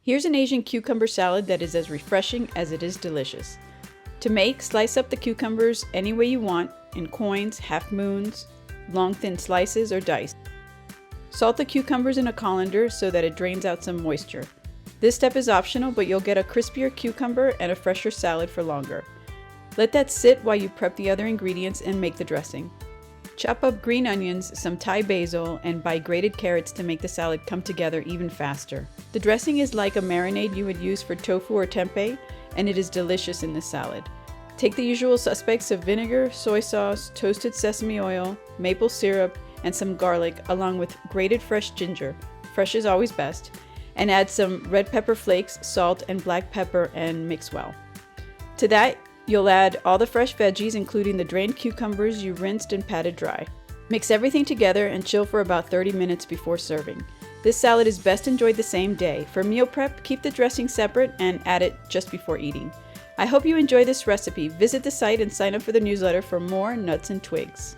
Here's an Asian cucumber salad that is as refreshing as it is delicious. To make, slice up the cucumbers any way you want, in coins, half moons, long thin slices, or dice. Salt the cucumbers in a colander so that it drains out some moisture. This step is optional, but you'll get a crispier cucumber and a fresher salad for longer. Let that sit while you prep the other ingredients and make the dressing. Chop up green onions, some Thai basil, and buy grated carrots to make the salad come together even faster. The dressing is like a marinade you would use for tofu or tempeh, and it is delicious in this salad. Take the usual suspects of vinegar, soy sauce, toasted sesame oil, maple syrup, and some garlic, along with grated fresh ginger, fresh is always best, and add some red pepper flakes, salt, and black pepper and mix well. To that, you'll add all the fresh veggies, including the drained cucumbers you rinsed and patted dry. Mix everything together and chill for about 30 minutes before serving. This salad is best enjoyed the same day. For meal prep, keep the dressing separate and add it just before eating. I hope you enjoy this recipe. Visit the site and sign up for the newsletter for more nuts and twigs.